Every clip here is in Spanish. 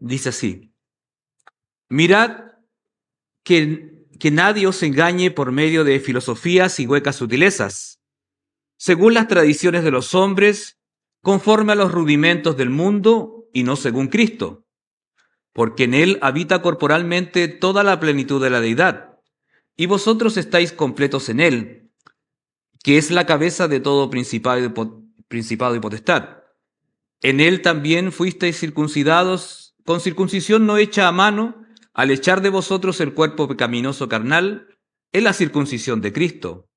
Dice así: mirad que nadie os engañe por medio de filosofías y huecas sutilezas, según las tradiciones de los hombres, conforme a los rudimentos del mundo y no según Cristo, porque en él habita corporalmente toda la plenitud de la deidad, y vosotros estáis completos en él, que es la cabeza de todo principado y potestad. En él también fuisteis circuncidados con circuncisión no hecha a mano, al echar de vosotros el cuerpo pecaminoso carnal en la circuncisión de Cristo,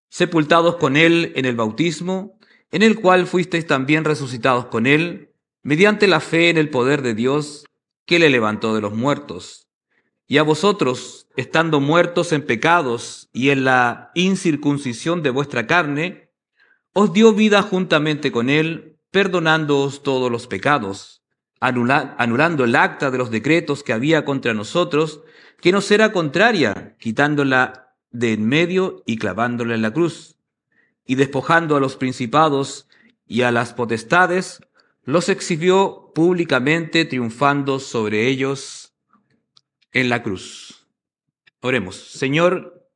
sepultados con él en el bautismo, en el cual fuisteis también resucitados con él, mediante la fe en el poder de Dios, que le levantó de los muertos. Y a vosotros, estando muertos en pecados y en la incircuncisión de vuestra carne, os dio vida juntamente con él, perdonándoos todos los pecados, anulando el acta de los decretos que había contra nosotros, que nos era contraria, quitándola de en medio y clavándola en la cruz, y despojando a los principados y a las potestades, los exhibió públicamente, triunfando sobre ellos en la cruz. Oremos. Señor,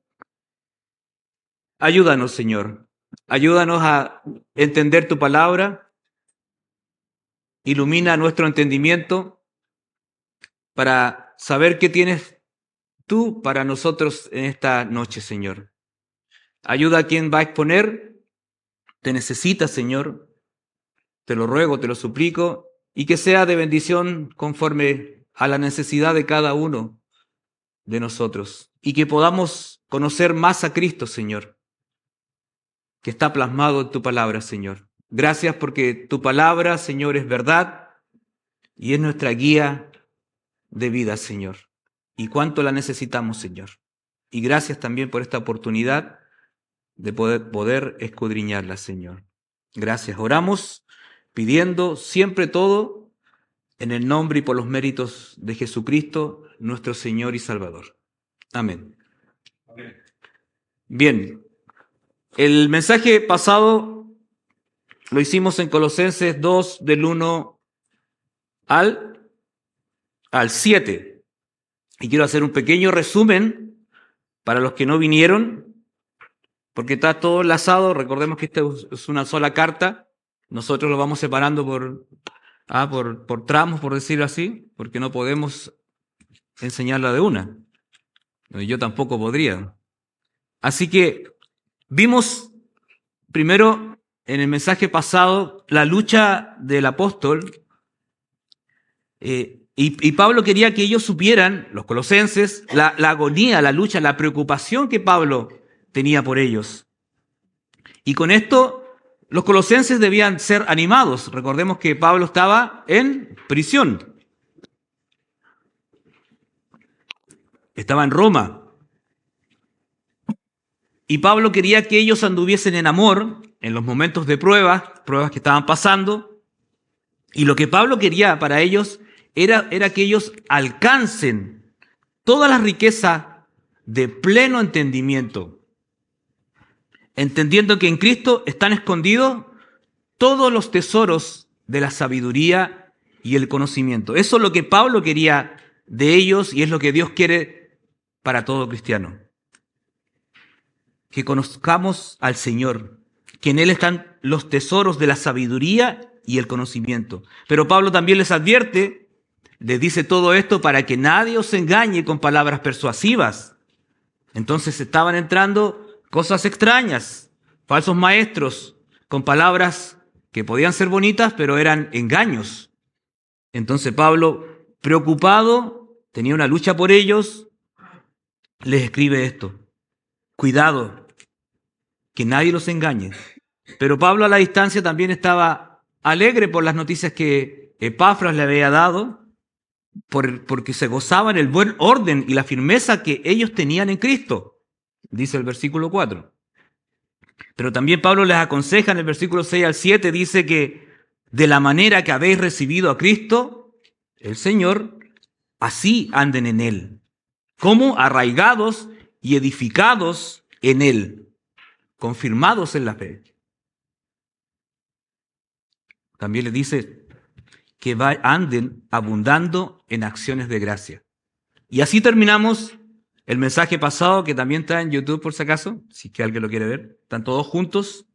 ayúdanos, Señor. Ayúdanos a entender tu palabra. Ilumina nuestro entendimiento para saber qué tienes tú para nosotros en esta noche, Señor. Ayuda a quien va a exponer. Te necesita, Señor. Te lo ruego, te lo suplico, y que sea de bendición conforme a la necesidad de cada uno de nosotros, y que podamos conocer más a Cristo, Señor, que está plasmado en tu palabra, Señor. Gracias porque tu palabra, Señor, es verdad y es nuestra guía de vida, Señor. Y cuánto la necesitamos, Señor. Y gracias también por esta oportunidad de poder escudriñarla, Señor. Gracias. Oramos pidiendo siempre todo en el nombre y por los méritos de Jesucristo, nuestro Señor y Salvador. Amén. Amén. Bien, el mensaje pasado lo hicimos en Colosenses 2, del 1 al 7. Y quiero hacer un pequeño resumen para los que no vinieron, porque está todo enlazado. Recordemos que esta es una sola carta. Nosotros lo vamos separando por tramos, por decirlo así, porque no podemos enseñarla de una. Yo tampoco podría. Así que vimos primero en el mensaje pasado la lucha del apóstol, y Pablo quería que ellos supieran, los colosenses, la agonía, la lucha, la preocupación que Pablo tenía por ellos. Y con esto los colosenses debían ser animados. Recordemos que Pablo estaba en prisión. Estaba en Roma. Y Pablo quería que ellos anduviesen en amor en los momentos de pruebas que estaban pasando. Y lo que Pablo quería para ellos era que ellos alcancen toda la riqueza de pleno entendimiento, entendiendo que en Cristo están escondidos todos los tesoros de la sabiduría y el conocimiento. Eso es lo que Pablo quería de ellos y es lo que Dios quiere para todo cristiano. Que conozcamos al Señor, que en Él están los tesoros de la sabiduría y el conocimiento. Pero Pablo también les advierte, les dice todo esto para que nadie os engañe con palabras persuasivas. Entonces estaban entrando cosas extrañas, falsos maestros, con palabras que podían ser bonitas, pero eran engaños. Entonces Pablo, preocupado, tenía una lucha por ellos, les escribe esto: cuidado, que nadie los engañe. Pero Pablo a la distancia también estaba alegre por las noticias que Epafras le había dado, porque se gozaba en el buen orden y la firmeza que ellos tenían en Cristo, dice el versículo 4. Pero también Pablo les aconseja en el versículo 6 al 7, dice que de la manera que habéis recibido a Cristo, el Señor, así anden en Él, como arraigados y edificados en Él, confirmados en la fe. También le dice que anden abundando en acciones de gracia. Y así terminamos el mensaje pasado, que también está en YouTube por si acaso, si es que alguien lo quiere ver. Están todos juntos.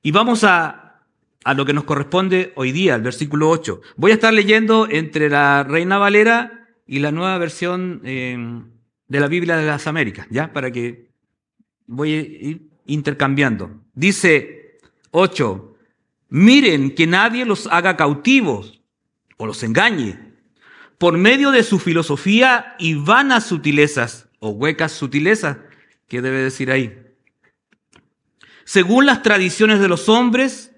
Y vamos a lo que nos corresponde hoy día, el versículo 8. Voy a estar leyendo entre la Reina Valera y la nueva versión de la Biblia de las Américas, ¿ya? Para que voy a ir intercambiando. Dice 8, miren que nadie los haga cautivos o los engañe por medio de su filosofía y vanas sutilezas o huecas sutilezas, ¿qué debe decir ahí? Según las tradiciones de los hombres,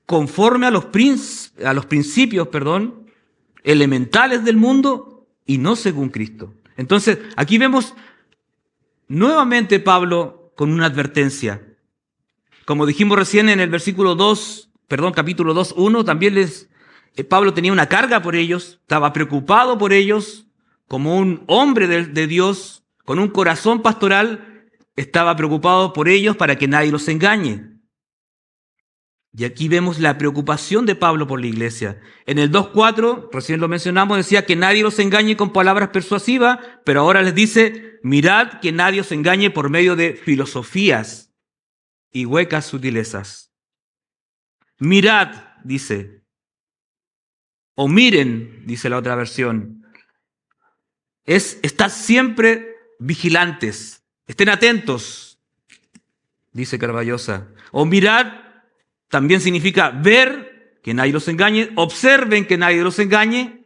conforme a los principios, elementales del mundo y no según Cristo. Entonces, aquí vemos nuevamente Pablo con una advertencia. Como dijimos recién en el capítulo 2, 1, también Pablo tenía una carga por ellos, estaba preocupado por ellos, como un hombre de Dios, con un corazón pastoral, estaba preocupado por ellos para que nadie los engañe. Y aquí vemos la preocupación de Pablo por la iglesia. En el 2.4, recién lo mencionamos, decía que nadie los engañe con palabras persuasivas, pero ahora les dice, mirad que nadie os engañe por medio de filosofías y huecas sutilezas. Mirad, dice, o miren, dice la otra versión, estad siempre vigilantes, estén atentos, dice Carballosa. O mirad también significa ver, que nadie los engañe, observen que nadie los engañe,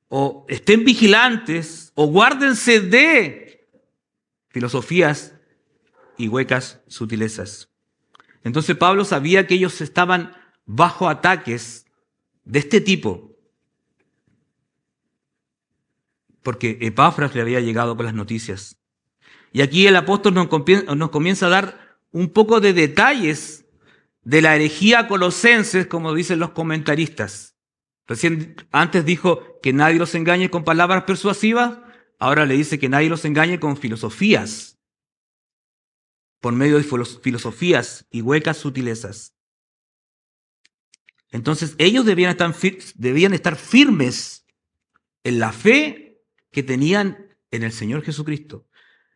o estén vigilantes, o guárdense de filosofías y huecas sutilezas. Entonces Pablo sabía que ellos estaban bajo ataques de este tipo, porque Epafras le había llegado con las noticias. Y aquí el apóstol nos comienza a dar un poco de detalles de la herejía colosenses, como dicen los comentaristas. Antes dijo que nadie los engañe con palabras persuasivas, ahora le dice que nadie los engañe con filosofías, por medio de filosofías y huecas sutilezas. Entonces ellos debían estar firmes en la fe que tenían en el Señor Jesucristo.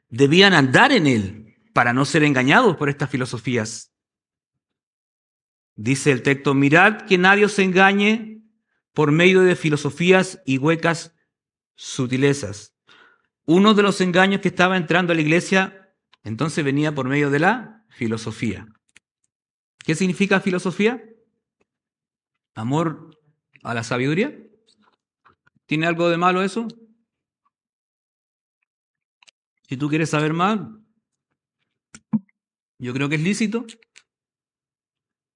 Debían andar en Él para no ser engañados por estas filosofías. Dice el texto, mirad que nadie os engañe por medio de filosofías y huecas sutilezas. Uno de los engaños que estaba entrando a la iglesia, entonces venía por medio de la filosofía. ¿Qué significa filosofía? ¿Amor a la sabiduría? ¿Tiene algo de malo eso? Si tú quieres saber más, yo creo que es lícito.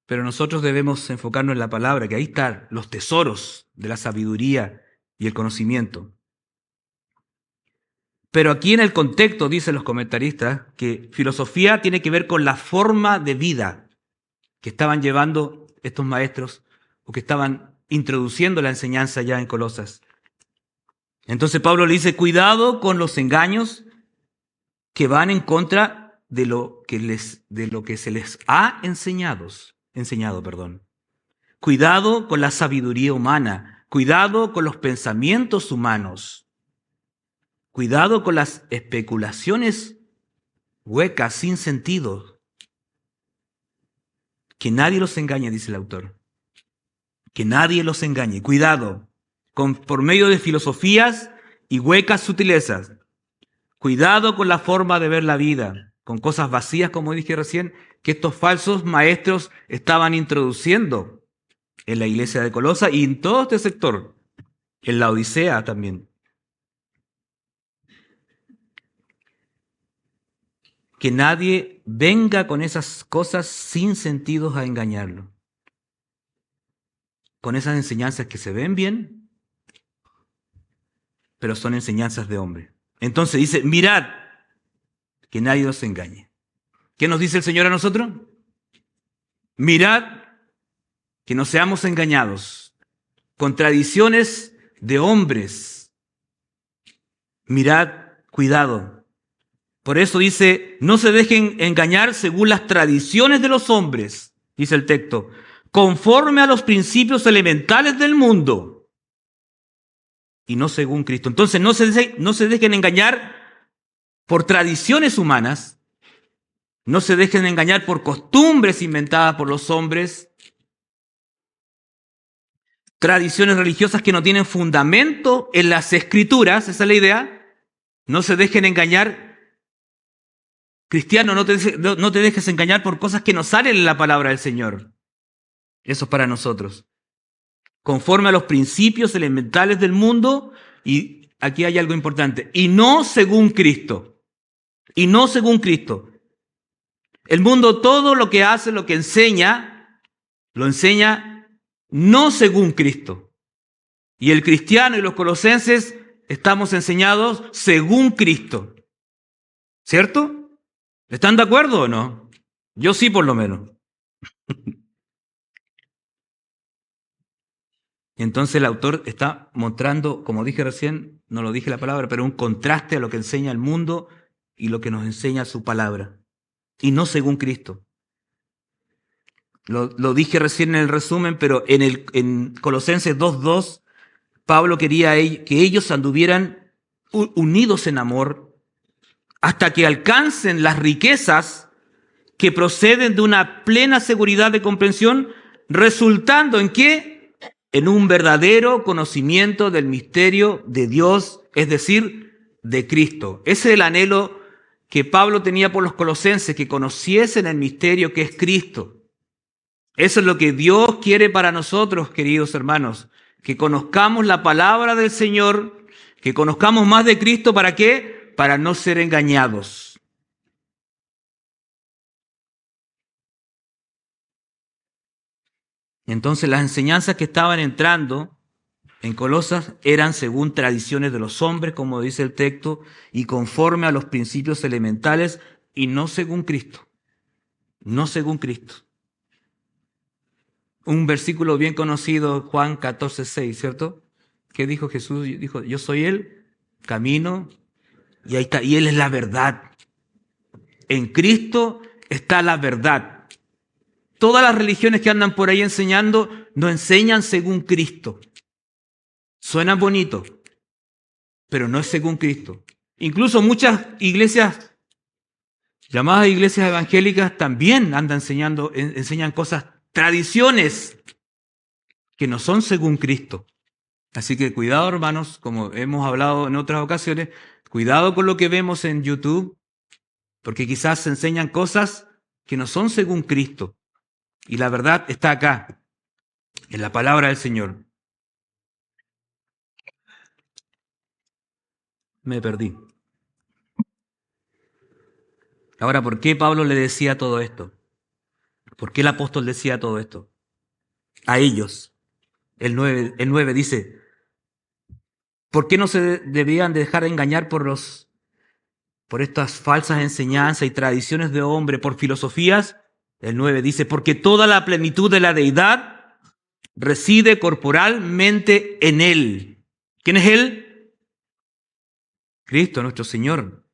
Pero nosotros debemos enfocarnos en la palabra, que ahí están los tesoros de la sabiduría y el conocimiento. Pero aquí en el contexto, dicen los comentaristas, que filosofía tiene que ver con la forma de vida que estaban llevando estos maestros o que estaban introduciendo la enseñanza ya en Colosas. Entonces Pablo le dice, cuidado con los engaños que van en contra de lo que se les ha enseñado. Cuidado con la sabiduría humana, cuidado con los pensamientos humanos, cuidado con las especulaciones huecas, sin sentido. Que nadie los engañe, dice el autor. Que nadie los engañe. Cuidado, por medio de filosofías y huecas sutilezas. Cuidado con la forma de ver la vida, con cosas vacías, como dije recién, que estos falsos maestros estaban introduciendo en la iglesia de Colosas y en todo este sector, en la Odisea también. Que nadie venga con esas cosas sin sentidos a engañarlo. Con esas enseñanzas que se ven bien, pero son enseñanzas de hombre. Entonces dice, mirad, que nadie os engañe. ¿Qué nos dice el Señor a nosotros? Mirad, que no seamos engañados con tradiciones de hombres. Mirad, cuidado. Por eso dice, no se dejen engañar según las tradiciones de los hombres, dice el texto, conforme a los principios elementales del mundo y no según Cristo. Entonces no se dejen engañar por tradiciones humanas, no se dejen engañar por costumbres inventadas por los hombres, tradiciones religiosas que no tienen fundamento en las Escrituras, esa es la idea. No se dejen engañar, cristiano, no te dejes engañar por cosas que no salen en la palabra del Señor. Eso es para nosotros. Conforme a los principios elementales del mundo, y aquí hay algo importante, y no según Cristo. Y no según Cristo. El mundo todo lo que hace, lo que enseña, lo enseña no según Cristo. Y el cristiano y los colosenses estamos enseñados según Cristo. ¿Cierto? ¿Están de acuerdo o no? Yo sí, por lo menos. Entonces el autor está mostrando, como dije recién, no lo dije la palabra, pero un contraste a lo que enseña el mundo y lo que nos enseña su palabra. Y no según Cristo. Lo dije recién en el resumen, pero en Colosenses 2:2, Pablo quería que ellos anduvieran unidos en amor hasta que alcancen las riquezas que proceden de una plena seguridad de comprensión, resultando ¿en qué? En un verdadero conocimiento del misterio de Dios, es decir, de Cristo. Ese es el anhelo que Pablo tenía por los colosenses, que conociesen el misterio que es Cristo. Eso es lo que Dios quiere para nosotros, queridos hermanos, que conozcamos la palabra del Señor, que conozcamos más de Cristo, ¿para qué? Para no ser engañados. Entonces las enseñanzas que estaban entrando en Colosas eran según tradiciones de los hombres, como dice el texto, y conforme a los principios elementales y no según Cristo. No según Cristo. Un versículo bien conocido, Juan 14:6, ¿cierto? ¿Qué dijo Jesús? Dijo, yo soy el camino, y ahí está, y Él es la verdad. En Cristo está la verdad. Todas las religiones que andan por ahí enseñando no enseñan según Cristo. Suenan bonito, pero no es según Cristo. Incluso muchas iglesias, llamadas iglesias evangélicas, también andan enseñan cosas, tradiciones que no son según Cristo. Así que cuidado, hermanos, como hemos hablado en otras ocasiones, cuidado con lo que vemos en YouTube, porque quizás se enseñan cosas que no son según Cristo. Y la verdad está acá, en la palabra del Señor. Me perdí. Ahora, ¿por qué Pablo le decía todo esto? ¿Por qué el apóstol decía todo esto? A ellos. El 9 dice, ¿por qué no se debían dejar engañar por estas falsas enseñanzas y tradiciones de hombre, por filosofías? El 9 dice, porque toda la plenitud de la deidad reside corporalmente en Él. ¿Quién es Él? Cristo, nuestro Señor.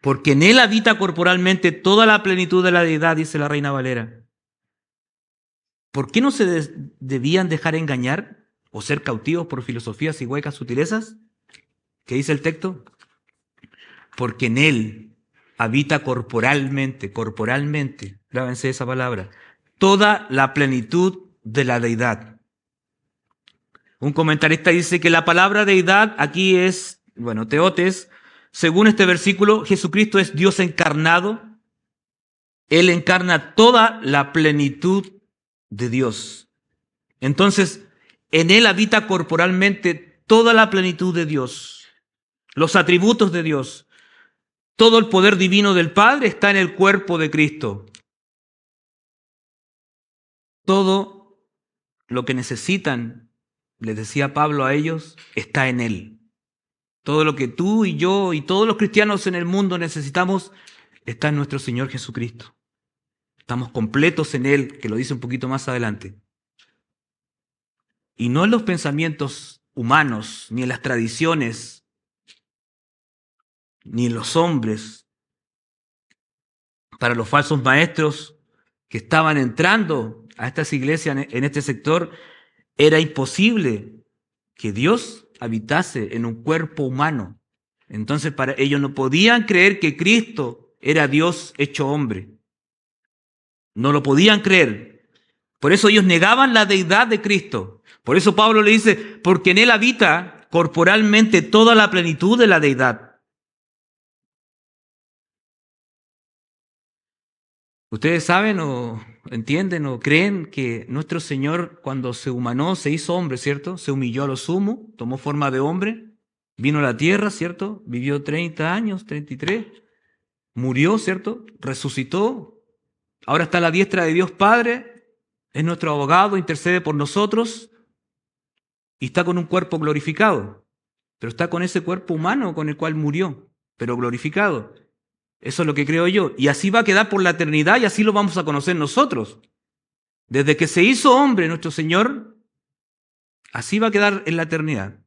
Porque en Él habita corporalmente toda la plenitud de la deidad, dice la Reina Valera. ¿Por qué no se debían dejar engañar o ser cautivos por filosofías y huecas sutilezas? ¿Qué dice el texto? Porque en Él habita corporalmente, grábense esa palabra, toda la plenitud de la deidad. Un comentarista dice que la palabra deidad aquí es, teotes. Según este versículo, Jesucristo es Dios encarnado. Él encarna toda la plenitud de Dios. Entonces, en Él habita corporalmente toda la plenitud de Dios, los atributos de Dios. Todo el poder divino del Padre está en el cuerpo de Cristo. Todo lo que necesitan, les decía Pablo a ellos, está en Él. Todo lo que tú y yo y todos los cristianos en el mundo necesitamos está en nuestro Señor Jesucristo. Estamos completos en Él, que lo dice un poquito más adelante. Y no en los pensamientos humanos, ni en las tradiciones, ni en los hombres. Para los falsos maestros que estaban entrando a estas iglesias en este sector, era imposible que Dios habitase en un cuerpo humano. Entonces para ellos no podían creer que Cristo era Dios hecho hombre. No lo podían creer. Por eso ellos negaban la deidad de Cristo. Por eso Pablo le dice, porque en él habita corporalmente toda la plenitud de la deidad. Ustedes saben o entienden o creen que nuestro Señor cuando se humanó, se hizo hombre, ¿cierto? Se humilló a lo sumo, tomó forma de hombre, vino a la tierra, ¿cierto? Vivió 30 años, 33, murió, ¿cierto? Resucitó, ahora está a la diestra de Dios Padre, es nuestro abogado, intercede por nosotros y está con un cuerpo glorificado, pero está con ese cuerpo humano con el cual murió, pero glorificado. Eso es lo que creo yo. Y así va a quedar por la eternidad y así lo vamos a conocer nosotros. Desde que se hizo hombre nuestro Señor, así va a quedar en la eternidad.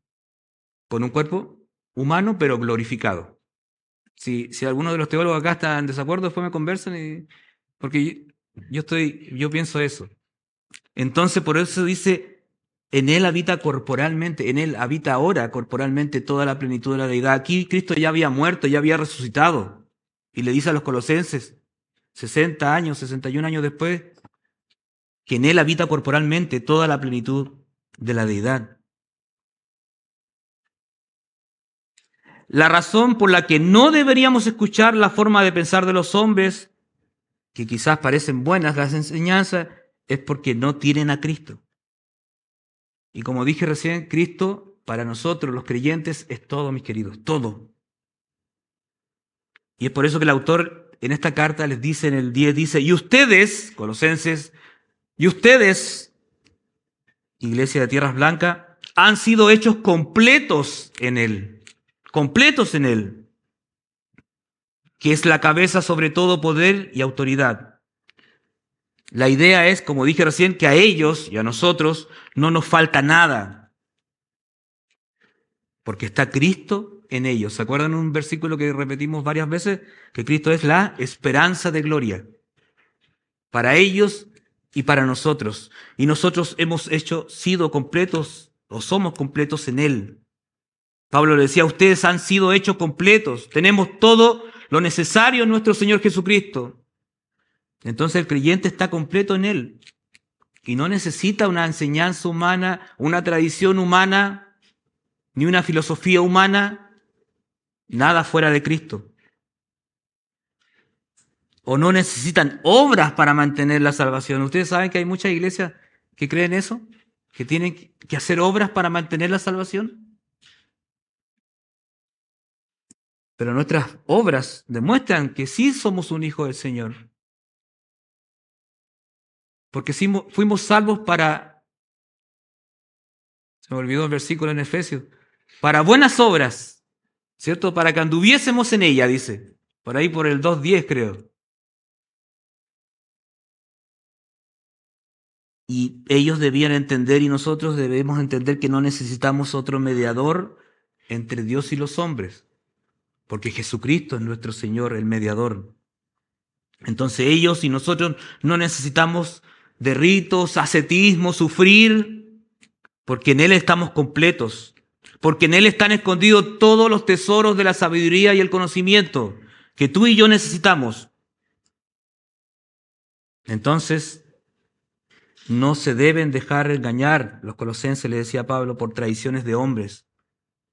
Con un cuerpo humano pero glorificado. Si alguno de los teólogos acá está en desacuerdo, después me conversan porque yo pienso eso. Entonces por eso dice, en Él habita corporalmente, en Él habita ahora corporalmente toda la plenitud de la deidad. Aquí Cristo ya había muerto, ya había resucitado. Y le dice a los colosenses, 60 años, 61 años después, que en Él habita corporalmente toda la plenitud de la deidad. La razón por la que no deberíamos escuchar la forma de pensar de los hombres, que quizás parecen buenas las enseñanzas, es porque no tienen a Cristo. Y como dije recién, Cristo para nosotros los creyentes es todo, mis queridos, todo. Y es por eso que el autor en esta carta les dice en el 10, dice, y ustedes, colosenses, y ustedes, Iglesia de Tierras Blancas, han sido hechos completos en Él, que es la cabeza sobre todo poder y autoridad. La idea es, como dije recién, que a ellos y a nosotros no nos falta nada, porque está Cristo en ellos. ¿Se acuerdan un versículo que repetimos varias veces? Que Cristo es la esperanza de gloria para ellos y para nosotros. Y nosotros hemos sido completos o somos completos en Él. Pablo le decía, ustedes han sido hechos completos. Tenemos todo lo necesario en nuestro Señor Jesucristo. Entonces el creyente está completo en Él y no necesita una enseñanza humana, una tradición humana, ni una filosofía humana, nada fuera de Cristo. O no necesitan obras para mantener la salvación. Ustedes saben que hay muchas iglesias que creen eso, que tienen que hacer obras para mantener la salvación. Pero nuestras obras demuestran que sí somos un hijo del Señor. Porque sí fuimos salvos para, se me olvidó el versículo en Efesios, para buenas obras, ¿cierto? Para que anduviésemos en ella, dice. Por ahí por el 2:10 creo. Y ellos debían entender y nosotros debemos entender que no necesitamos otro mediador entre Dios y los hombres, porque Jesucristo es nuestro Señor, el mediador. Entonces ellos y nosotros no necesitamos de ritos, ascetismo, sufrir, porque en Él estamos completos, porque en Él están escondidos todos los tesoros de la sabiduría y el conocimiento que tú y yo necesitamos. Entonces, no se deben dejar engañar, los colosenses, le decía Pablo, por tradiciones de hombres.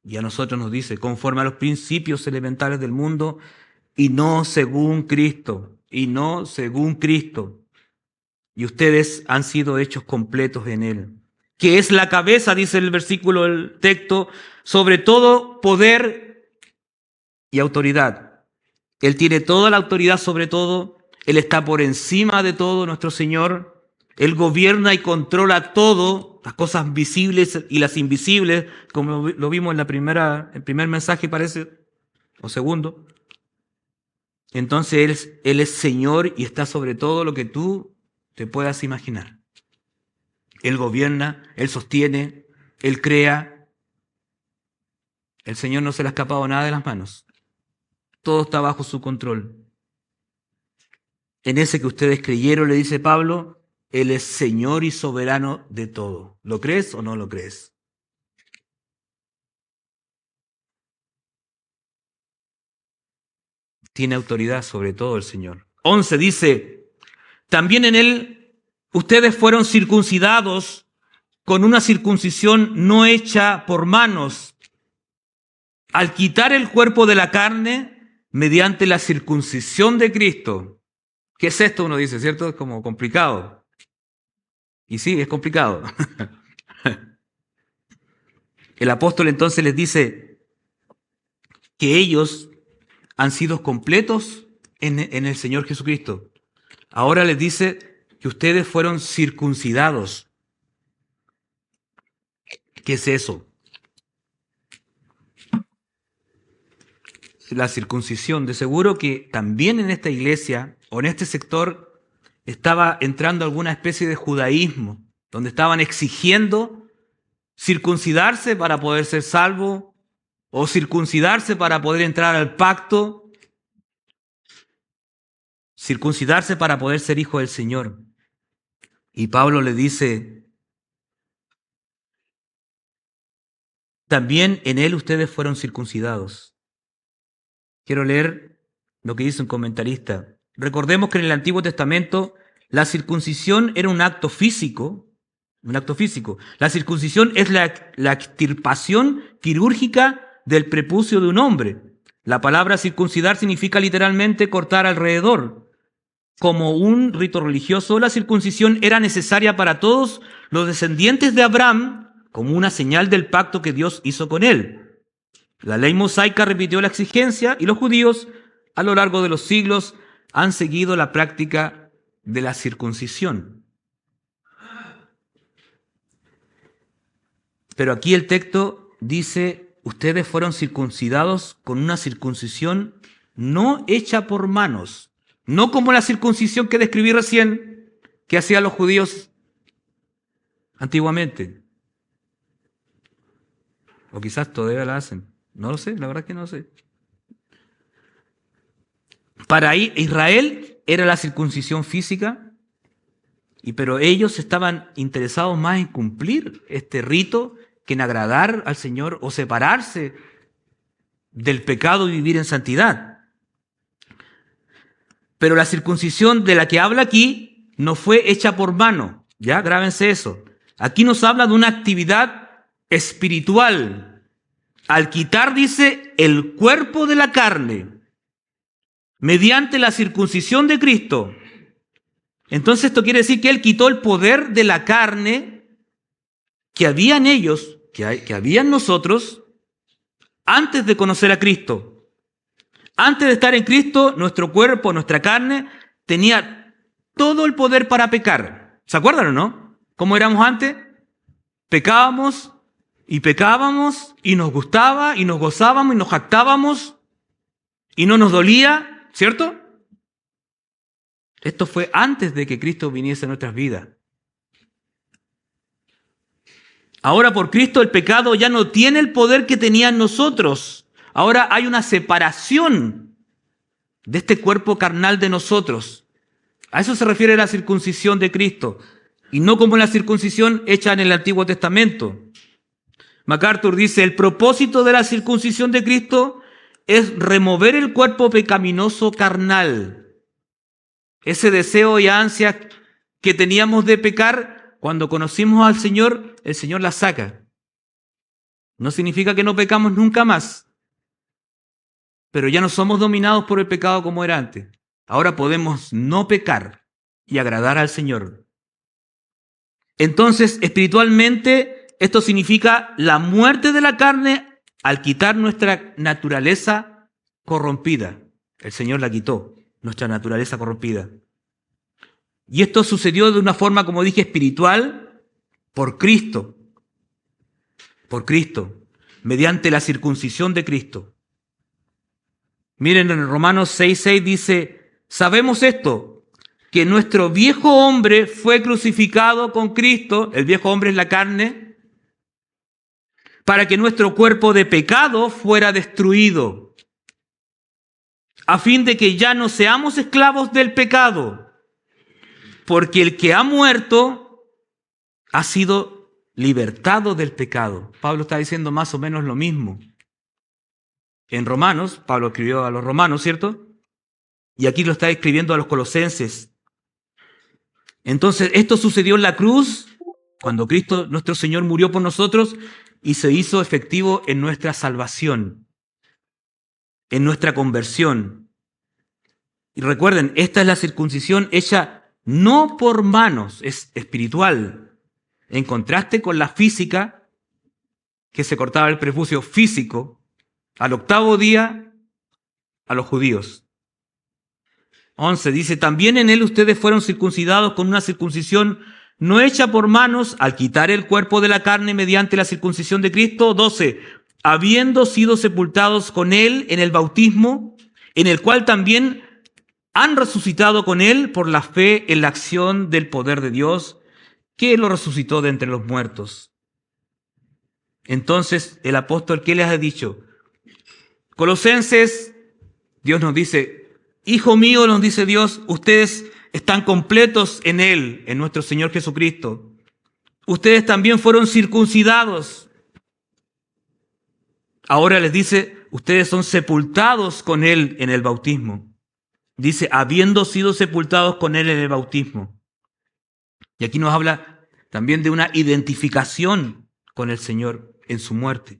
Y a nosotros nos dice, conforme a los principios elementales del mundo, y no según Cristo, y no según Cristo. Y ustedes han sido hechos completos en Él, que es la cabeza, dice el versículo del texto, sobre todo poder y autoridad. Él tiene toda la autoridad sobre todo, Él está por encima de todo, nuestro Señor. Él gobierna y controla todo, las cosas visibles y las invisibles, como lo vimos en el primer mensaje parece, o segundo. Entonces Él es Señor y está sobre todo lo que tú te puedas imaginar. Él gobierna, Él sostiene, Él crea. El Señor no se le ha escapado nada de las manos. Todo está bajo su control. En ese que ustedes creyeron, le dice Pablo, Él es Señor y soberano de todo. ¿Lo crees o no lo crees? Tiene autoridad sobre todo el Señor. 11 dice, también en Él ustedes fueron circuncidados con una circuncisión no hecha por manos, al quitar el cuerpo de la carne mediante la circuncisión de Cristo. ¿Qué es esto? Uno dice, ¿cierto? Es como complicado. Y sí, es complicado. El apóstol entonces les dice que ellos han sido completos en el Señor Jesucristo. Ahora les dice que ustedes fueron circuncidados. ¿Qué es eso? La circuncisión. De seguro que también en esta iglesia o en este sector estaba entrando alguna especie de judaísmo, donde estaban exigiendo circuncidarse para poder ser salvo o circuncidarse para poder entrar al pacto, circuncidarse para poder ser hijo del Señor. Y Pablo le dice, también en él ustedes fueron circuncidados. Quiero leer lo que dice un comentarista. Recordemos que en el Antiguo Testamento la circuncisión era un acto físico. Un acto físico. La circuncisión es la extirpación quirúrgica del prepucio de un hombre. La palabra circuncidar significa literalmente cortar alrededor. Como un rito religioso, la circuncisión era necesaria para todos los descendientes de Abraham como una señal del pacto que Dios hizo con él. La ley mosaica repitió la exigencia y los judíos a lo largo de los siglos han seguido la práctica de la circuncisión. Pero aquí el texto dice, ustedes fueron circuncidados con una circuncisión no hecha por manos, no como la circuncisión que describí recién, que hacían los judíos antiguamente. O quizás todavía la hacen. No lo sé, la verdad que no lo sé. Para Israel era la circuncisión física, pero ellos estaban interesados más en cumplir este rito que en agradar al Señor o separarse del pecado y vivir en santidad. Pero la circuncisión de la que habla aquí no fue hecha por mano, ¿ya? Grábense eso. Aquí nos habla de una actividad espiritual. Al quitar, dice, el cuerpo de la carne, mediante la circuncisión de Cristo. Entonces esto quiere decir que Él quitó el poder de la carne que había en ellos, que había en nosotros, antes de conocer a Cristo. Antes de estar en Cristo, nuestro cuerpo, nuestra carne, tenía todo el poder para pecar. ¿Se acuerdan o no? ¿Cómo éramos antes? Pecábamos y nos gustaba y nos gozábamos y nos jactábamos y no nos dolía, ¿cierto? Esto fue antes de que Cristo viniese a nuestras vidas. Ahora por Cristo el pecado ya no tiene el poder que tenía en nosotros. Ahora hay una separación de este cuerpo carnal de nosotros. A eso se refiere la circuncisión de Cristo. Y no como la circuncisión hecha en el Antiguo Testamento. MacArthur dice, el propósito de la circuncisión de Cristo es remover el cuerpo pecaminoso carnal. Ese deseo y ansia que teníamos de pecar, cuando conocimos al Señor, el Señor la saca. No significa que no pecamos nunca más, pero ya no somos dominados por el pecado como era antes. Ahora podemos no pecar y agradar al Señor. Entonces, espiritualmente, esto significa la muerte de la carne al quitar nuestra naturaleza corrompida. El Señor la quitó, nuestra naturaleza corrompida. Y esto sucedió de una forma, como dije, espiritual, por Cristo. Por Cristo, mediante la circuncisión de Cristo. Miren, en Romanos 6:6 dice, sabemos esto, que nuestro viejo hombre fue crucificado con Cristo, el viejo hombre es la carne, para que nuestro cuerpo de pecado fuera destruido, a fin de que ya no seamos esclavos del pecado, porque el que ha muerto ha sido libertado del pecado. Pablo está diciendo más o menos lo mismo. En Romanos, Pablo escribió a los romanos, ¿cierto? Y aquí lo está escribiendo a los colosenses. Entonces, esto sucedió en la cruz, cuando Cristo, nuestro Señor, murió por nosotros y se hizo efectivo en nuestra salvación, en nuestra conversión. Y recuerden, esta es la circuncisión hecha no por manos, es espiritual, en contraste con la física, que se cortaba el prepucio físico al 8º día a los judíos. 11 dice, también en él ustedes fueron circuncidados con una circuncisión no hecha por manos al quitar el cuerpo de la carne mediante la circuncisión de Cristo. 12, habiendo sido sepultados con él en el bautismo, en el cual también han resucitado con él por la fe en la acción del poder de Dios, que lo resucitó de entre los muertos. Entonces el apóstol, ¿qué les ha dicho? Colosenses, Dios nos dice, hijo mío, nos dice Dios, ustedes están completos en Él, en nuestro Señor Jesucristo. Ustedes también fueron circuncidados. Ahora les dice, ustedes son sepultados con Él en el bautismo. Dice, habiendo sido sepultados con Él en el bautismo. Y aquí nos habla también de una identificación con el Señor en su muerte.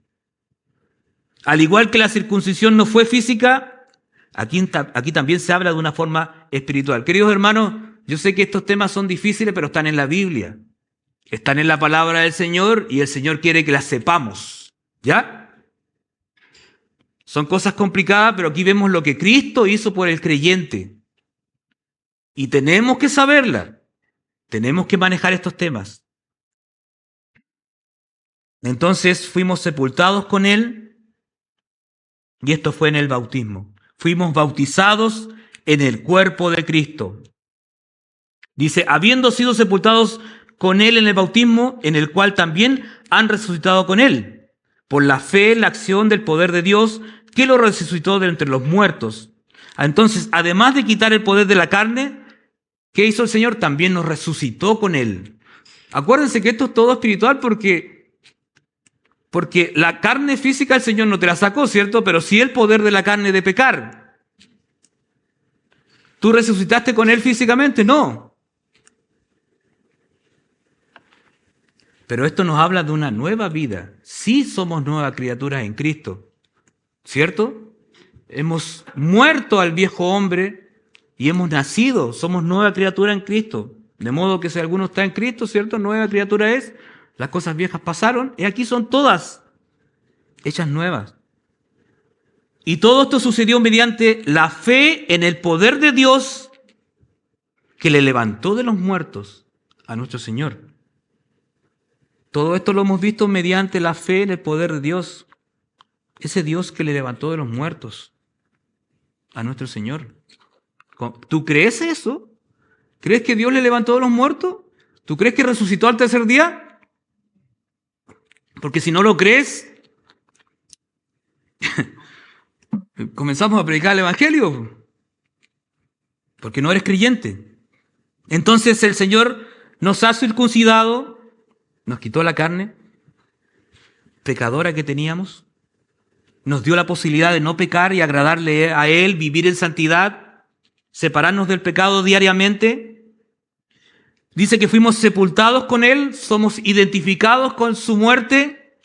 Al igual que la circuncisión no fue física, aquí también se habla de una forma espiritual. Queridos hermanos, yo sé que estos temas son difíciles, pero están en la Biblia. Están en la palabra del Señor y el Señor quiere que las sepamos. ¿Ya? Son cosas complicadas, pero aquí vemos lo que Cristo hizo por el creyente. Y tenemos que saberla. Tenemos que manejar estos temas. Entonces fuimos sepultados con Él y esto fue en el bautismo. Fuimos bautizados en el cuerpo de Cristo. Dice, habiendo sido sepultados con Él en el bautismo, en el cual también han resucitado con Él, por la fe en la acción del poder de Dios, que lo resucitó de entre los muertos. Entonces, además de quitar el poder de la carne, ¿qué hizo el Señor? También nos resucitó con Él. Acuérdense que esto es todo espiritual porque la carne física el Señor no te la sacó, ¿cierto? Pero sí el poder de la carne de pecar. ¿Tú resucitaste con Él físicamente? No. Pero esto nos habla de una nueva vida. Sí somos nuevas criaturas en Cristo, ¿cierto? Hemos muerto al viejo hombre y hemos nacido. Somos nueva criatura en Cristo. De modo que si alguno está en Cristo, ¿cierto? Nueva criatura es. Las cosas viejas pasaron y aquí son todas hechas nuevas. Y todo esto sucedió mediante la fe en el poder de Dios que le levantó de los muertos a nuestro Señor. Todo esto lo hemos visto mediante la fe en el poder de Dios. Ese Dios que le levantó de los muertos a nuestro Señor. ¿Tú crees eso? ¿Crees que Dios le levantó de los muertos? ¿Tú crees que resucitó al 3er día? Porque si no lo crees, comenzamos a predicar el Evangelio. Porque no eres creyente. Entonces el Señor nos ha circuncidado, nos quitó la carne pecadora que teníamos, nos dio la posibilidad de no pecar y agradarle a Él, vivir en santidad, separarnos del pecado diariamente. Dice que fuimos sepultados con Él, somos identificados con su muerte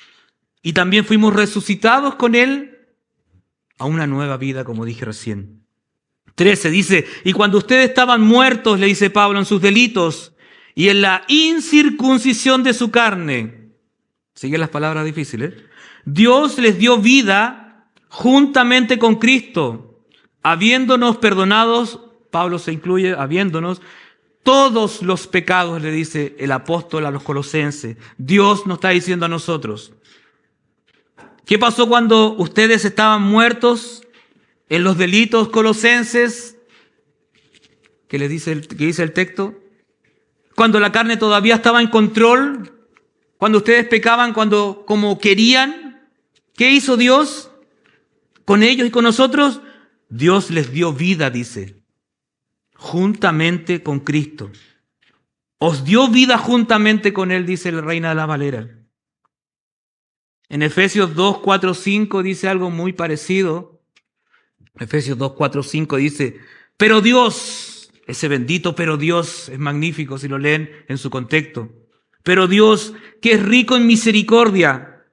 y también fuimos resucitados con Él a una nueva vida, como dije recién. 13 dice, y cuando ustedes estaban muertos, le dice Pablo, en sus delitos y en la incircuncisión de su carne, siguen las palabras difíciles, Dios les dio vida juntamente con Cristo, habiéndonos perdonados, Pablo se incluye, habiéndonos, todos los pecados, le dice el apóstol a los colosenses. Dios nos está diciendo a nosotros. ¿Qué pasó cuando ustedes estaban muertos en los delitos colosenses? ¿Qué dice el texto? Cuando la carne todavía estaba en control, cuando ustedes pecaban como querían, ¿qué hizo Dios con ellos y con nosotros? Dios les dio vida, dice, juntamente con Cristo. os dio vida juntamente con Él, dice la Reina de la Valera. En Efesios 2, 4, 5 dice algo muy parecido. Efesios 2, 4, 5 dice, pero Dios, ese bendito pero Dios es magnífico si lo leen en su contexto. Pero Dios, que es rico en misericordia,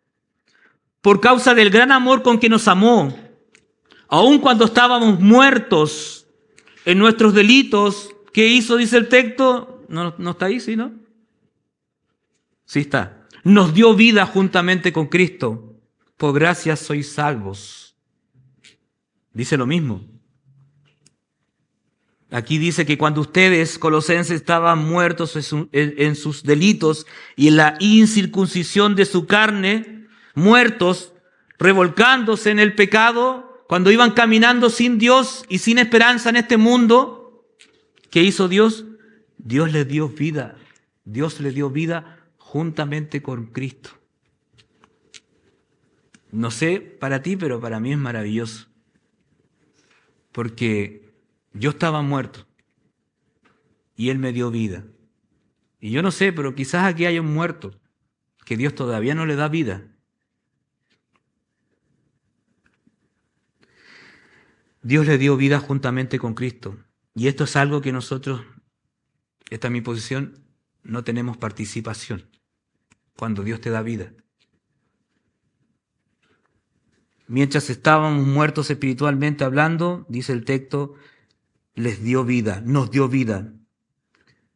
por causa del gran amor con que nos amó, aun cuando estábamos muertos en nuestros delitos, ¿qué hizo? Dice el texto. No está ahí, ¿sí, no? Sí está. Nos dio vida juntamente con Cristo. Por gracia sois salvos. Dice lo mismo. Aquí dice que cuando ustedes, colosenses, estaban muertos en sus delitos y en la incircuncisión de su carne, muertos, revolcándose en el pecado, cuando iban caminando sin Dios y sin esperanza en este mundo, ¿qué hizo Dios? Dios les dio vida. Dios les dio vida juntamente con Cristo. No sé para ti, pero para mí es maravilloso. Porque yo estaba muerto y Él me dio vida. Y yo no sé, pero quizás aquí hay un muerto que Dios todavía no le da vida. Dios le dio vida juntamente con Cristo. Y esto es algo que nosotros, esta es mi posición, no tenemos participación cuando Dios te da vida. Mientras estábamos muertos espiritualmente hablando, dice el texto, les dio vida, nos dio vida.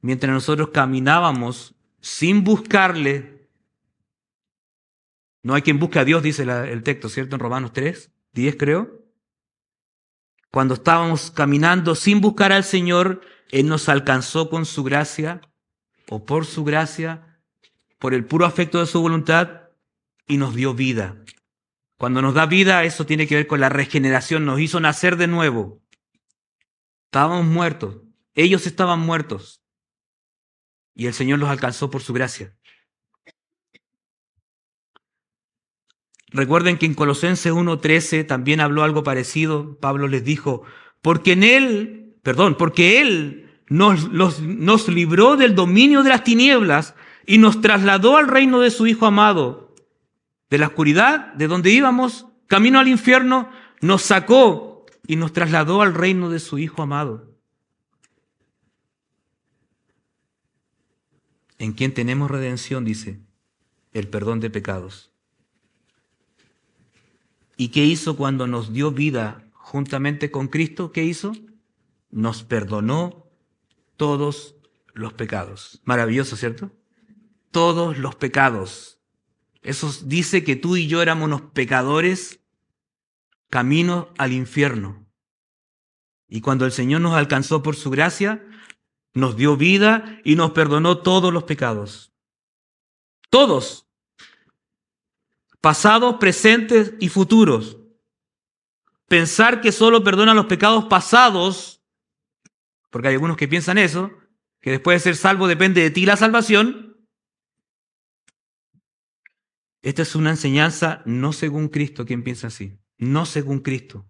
Mientras nosotros caminábamos sin buscarle, no hay quien busque a Dios, dice el texto, ¿cierto? En Romanos 3, 10 creo. Cuando estábamos caminando sin buscar al Señor, Él nos alcanzó con su gracia, o por su gracia, por el puro afecto de su voluntad, y nos dio vida. Cuando nos da vida, eso tiene que ver con la regeneración, nos hizo nacer de nuevo. Estábamos muertos, ellos estaban muertos, y el Señor los alcanzó por su gracia. Recuerden que en Colosenses 1:13 también habló algo parecido. Pablo les dijo, porque Él nos libró del dominio de las tinieblas y nos trasladó al reino de su Hijo amado. De la oscuridad, de donde íbamos, camino al infierno, nos sacó y nos trasladó al reino de su Hijo amado. En quien tenemos redención, dice, el perdón de pecados. ¿Y qué hizo cuando nos dio vida juntamente con Cristo? ¿Qué hizo? Nos perdonó todos los pecados. Maravilloso, ¿cierto? Todos los pecados. Eso dice que tú y yo éramos unos pecadores camino al infierno. Y cuando el Señor nos alcanzó por su gracia, nos dio vida y nos perdonó todos los pecados. Todos. Pasados, presentes y futuros. Pensar que solo perdona los pecados pasados, porque hay algunos que piensan eso, que después de ser salvo depende de ti la salvación. Esta es una enseñanza no según Cristo. ¿Quién piensa así? No según Cristo.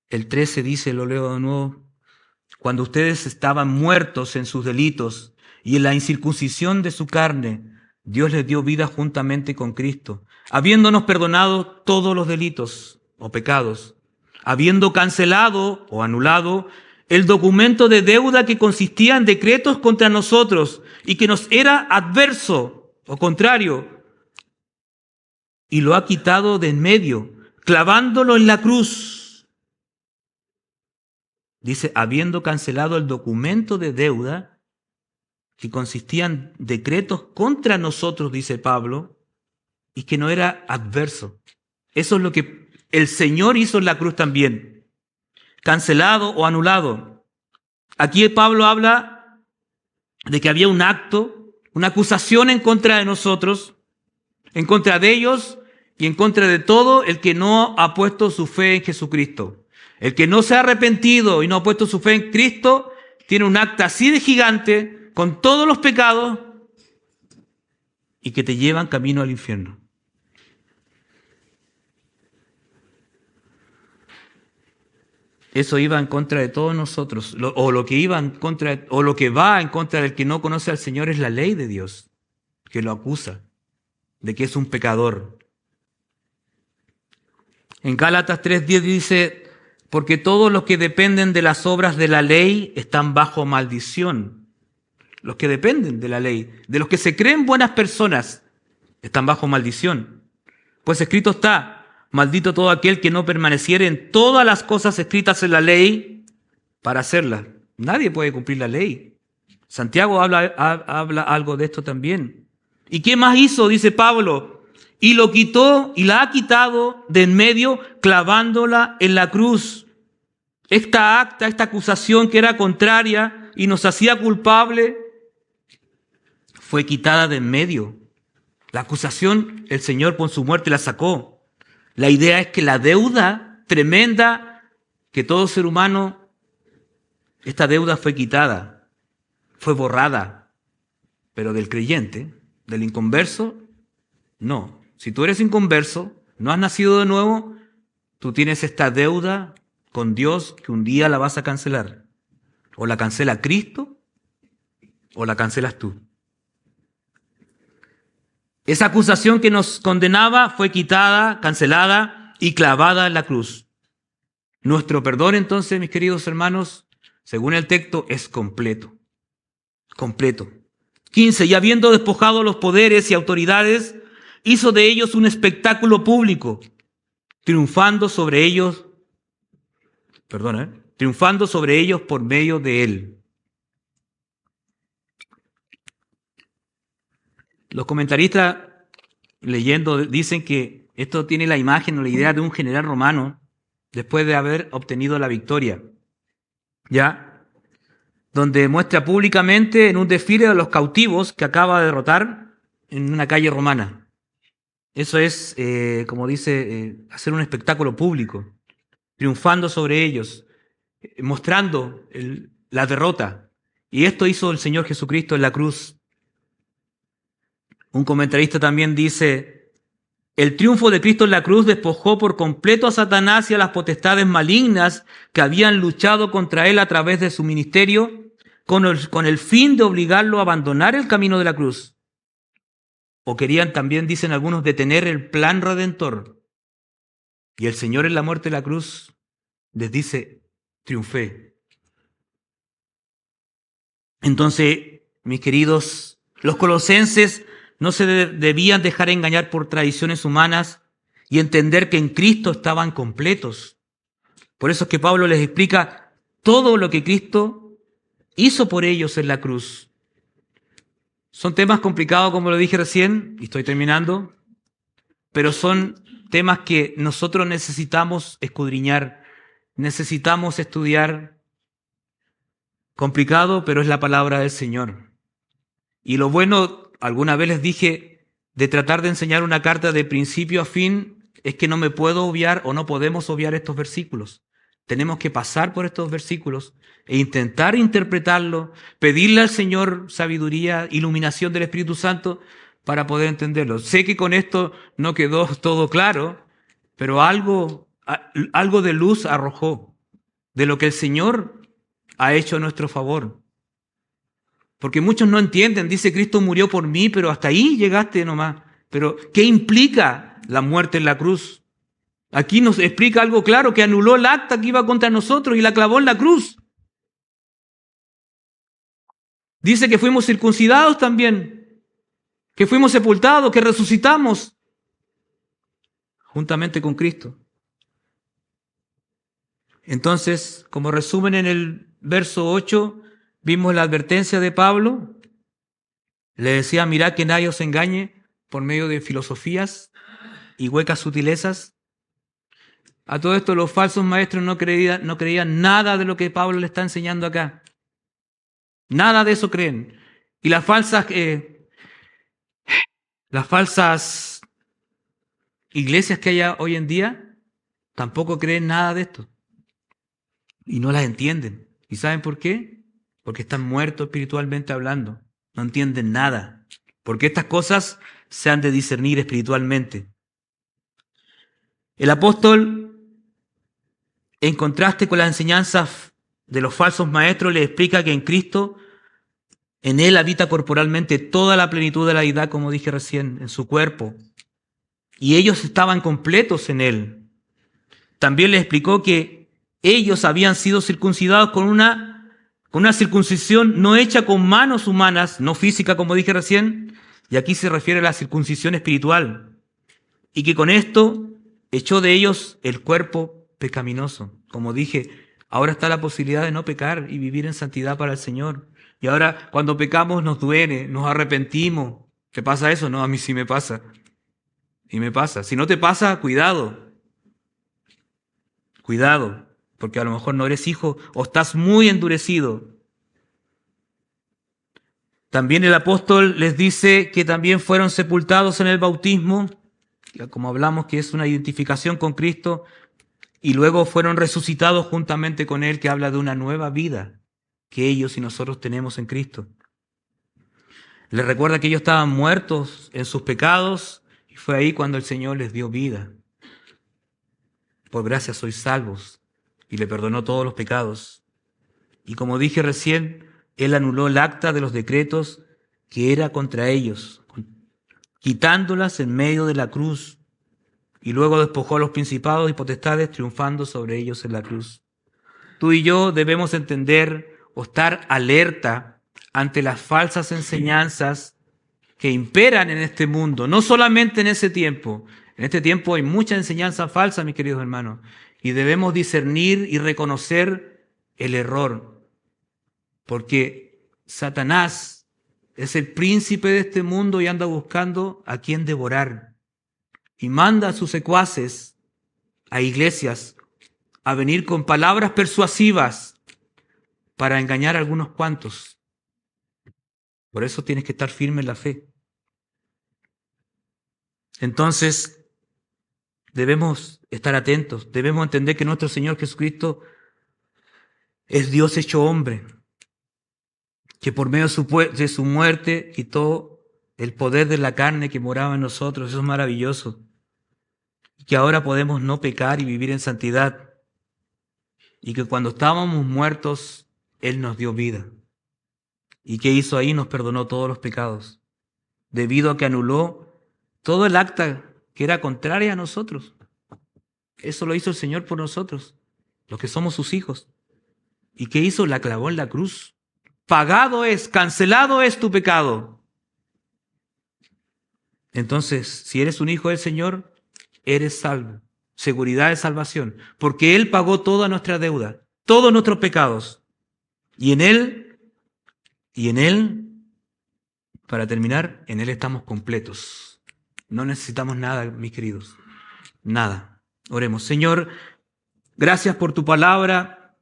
El 13 dice, lo leo de nuevo, cuando ustedes estaban muertos en sus delitos y en la incircuncisión de su carne, Dios les dio vida juntamente con Cristo, habiéndonos perdonado todos los delitos o pecados, habiendo cancelado o anulado el documento de deuda que consistía en decretos contra nosotros y que nos era adverso o contrario, y lo ha quitado de en medio, clavándolo en la cruz. Dice, habiendo cancelado el documento de deuda que consistían decretos contra nosotros, dice Pablo, y que no era adverso. Eso es lo que el Señor hizo en la cruz también, cancelado o anulado. Aquí Pablo habla de que había un acto, una acusación en contra de nosotros, en contra de ellos y en contra de todo el que no ha puesto su fe en Jesucristo. El que no se ha arrepentido y no ha puesto su fe en Cristo tiene un acta así de gigante con todos los pecados y que te llevan camino al infierno. eso iba en contra de todos nosotros. Lo que va en contra del que no conoce al Señor es la ley de Dios, que lo acusa de que es un pecador. En Gálatas 3:10 dice, porque todos los que dependen de las obras de la ley están bajo maldición. Los que dependen de la ley, de los que se creen buenas personas, están bajo maldición. Pues escrito está, maldito todo aquel que no permaneciere en todas las cosas escritas en la ley para hacerlas. Nadie puede cumplir la ley. Santiago habla algo de esto también. ¿Y qué más hizo? Dice Pablo. Y lo quitó y la ha quitado de en medio clavándola en la cruz. Esta acusación que era contraria y nos hacía culpable, fue quitada de en medio. La acusación, el Señor con su muerte la sacó. La idea es que la deuda tremenda que todo ser humano, esta deuda fue quitada, fue borrada. Pero del creyente, del inconverso, no. Si tú eres inconverso, no has nacido de nuevo, tú tienes esta deuda con Dios que un día la vas a cancelar. O la cancela Cristo, o la cancelas tú. Esa acusación que nos condenaba fue quitada, cancelada y clavada en la cruz. Nuestro perdón, entonces, mis queridos hermanos, según el texto, es completo. Completo. 15. Y habiendo despojado los poderes y autoridades, hizo de ellos un espectáculo público, triunfando sobre ellos por medio de él. Los comentaristas, leyendo, dicen que esto tiene la imagen o la idea de un general romano después de haber obtenido la victoria, ¿ya? Donde muestra públicamente en un desfile a los cautivos que acaba de derrotar en una calle romana. Eso es, como dice, hacer un espectáculo público, triunfando sobre ellos, mostrando la derrota. Y esto hizo el Señor Jesucristo en la cruz. Un comentarista también dice, el triunfo de Cristo en la cruz despojó por completo a Satanás y a las potestades malignas que habían luchado contra él a través de su ministerio, con el fin de obligarlo a abandonar el camino de la cruz. O querían también, dicen algunos, detener el plan redentor. Y el Señor en la muerte de la cruz les dice, triunfé. Entonces, mis queridos, los colosenses no se debían dejar engañar por tradiciones humanas y entender que en Cristo estaban completos. Por eso es que Pablo les explica todo lo que Cristo hizo por ellos en la cruz. Son temas complicados, como lo dije recién, y estoy terminando, pero son temas que nosotros necesitamos escudriñar, necesitamos estudiar. Complicado, pero es la palabra del Señor. Y lo bueno, alguna vez les dije, de tratar de enseñar una carta de principio a fin, es que no me puedo obviar o no podemos obviar estos versículos. Tenemos que pasar por estos versículos e intentar interpretarlos, pedirle al Señor sabiduría, iluminación del Espíritu Santo para poder entenderlos. Sé que con esto no quedó todo claro, pero algo de luz arrojó de lo que el Señor ha hecho a nuestro favor. Porque muchos no entienden, dice Cristo murió por mí, pero hasta ahí llegaste nomás. Pero, ¿qué implica la muerte en la cruz? Aquí nos explica algo claro, que anuló el acta que iba contra nosotros y la clavó en la cruz. Dice que fuimos circuncidados también, que fuimos sepultados, que resucitamos juntamente con Cristo. Entonces, como resumen en el verso 8, vimos la advertencia de Pablo. Le decía, mirad que nadie os engañe por medio de filosofías y huecas sutilezas. A todo esto los falsos maestros no creían nada de lo que Pablo le está enseñando acá. Nada de eso creen. Y las falsas iglesias que hay hoy en día tampoco creen nada de esto. Y no las entienden. ¿Y saben por qué? Porque están muertos espiritualmente hablando. No entienden nada. Porque estas cosas se han de discernir espiritualmente. El apóstol en contraste con las enseñanzas de los falsos maestros, les explica que en Cristo, en Él habita corporalmente toda la plenitud de la deidad, como dije recién, en su cuerpo. Y ellos estaban completos en Él. También les explicó que ellos habían sido circuncidados con una circuncisión no hecha con manos humanas, no física, como dije recién, y aquí se refiere a la circuncisión espiritual. Y que con esto echó de ellos el cuerpo pecaminoso. Como dije, ahora está la posibilidad de no pecar y vivir en santidad para el Señor. Y ahora cuando pecamos nos duele, nos arrepentimos. ¿Te pasa eso? No, a mí sí me pasa. Y me pasa. Si no te pasa, cuidado. Cuidado, porque a lo mejor no eres hijo o estás muy endurecido. También el apóstol les dice que también fueron sepultados en el bautismo, como hablamos que es una identificación con Cristo, y luego fueron resucitados juntamente con Él, que habla de una nueva vida que ellos y nosotros tenemos en Cristo. Les recuerda que ellos estaban muertos en sus pecados y fue ahí cuando el Señor les dio vida. Por gracia sois salvos, y le perdonó todos los pecados. Y como dije recién, Él anuló el acta de los decretos que era contra ellos, quitándolas en medio de la cruz, y luego despojó a los principados y potestades, triunfando sobre ellos en la cruz. Tú y yo debemos entender o estar alerta ante las falsas enseñanzas que imperan en este mundo, no solamente en ese tiempo. En este tiempo hay mucha enseñanza falsa, mis queridos hermanos, y debemos discernir y reconocer el error, porque Satanás es el príncipe de este mundo y anda buscando a quien devorar, y manda a sus secuaces, a iglesias, a venir con palabras persuasivas para engañar a algunos cuantos. Por eso tienes que estar firme en la fe. Entonces, debemos estar atentos, debemos entender que nuestro Señor Jesucristo es Dios hecho hombre, que por medio de su muerte quitó el poder de la carne que moraba en nosotros. Eso es maravilloso. Y que ahora podemos no pecar y vivir en santidad. Y que cuando estábamos muertos, Él nos dio vida. ¿Y qué hizo ahí? Nos perdonó todos los pecados, debido a que anuló todo el acta que era contraria a nosotros. Eso lo hizo el Señor por nosotros, los que somos sus hijos. ¿Y qué hizo? La clavó en la cruz. Pagado es, cancelado es tu pecado. Entonces, si eres un hijo del Señor, eres salvo. Seguridad de salvación. Porque Él pagó toda nuestra deuda, todos nuestros pecados. Y en Él, para terminar, en Él estamos completos. No necesitamos nada, mis queridos. Nada. Oremos. Señor, gracias por tu palabra,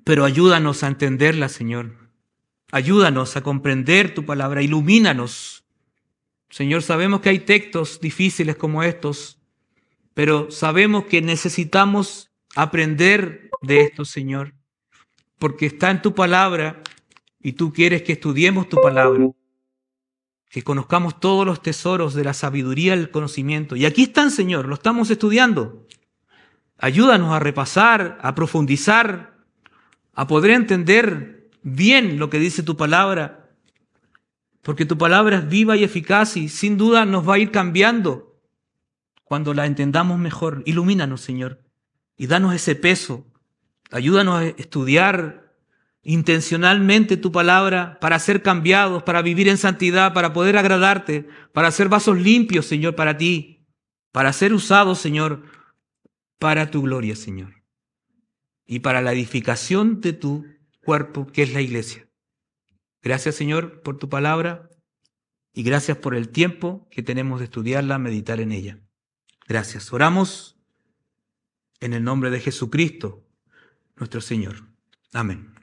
pero ayúdanos a entenderla, Señor. Ayúdanos a comprender tu palabra. Ilumínanos. Señor, sabemos que hay textos difíciles como estos, pero sabemos que necesitamos aprender de esto, Señor, porque está en tu palabra y tú quieres que estudiemos tu palabra, que conozcamos todos los tesoros de la sabiduría y el conocimiento. Y aquí están, Señor, lo estamos estudiando. Ayúdanos a repasar, a profundizar, a poder entender bien lo que dice tu palabra, porque tu palabra es viva y eficaz y sin duda nos va a ir cambiando cuando la entendamos mejor. Ilumínanos, Señor, y danos ese peso. Ayúdanos a estudiar intencionalmente tu palabra para ser cambiados, para vivir en santidad, para poder agradarte, para ser vasos limpios, Señor, para ti, para ser usados, Señor, para tu gloria, Señor, y para la edificación de tu cuerpo, que es la iglesia. Gracias, Señor, por tu palabra y gracias por el tiempo que tenemos de estudiarla, meditar en ella. Gracias. Oramos en el nombre de Jesucristo, nuestro Señor. Amén.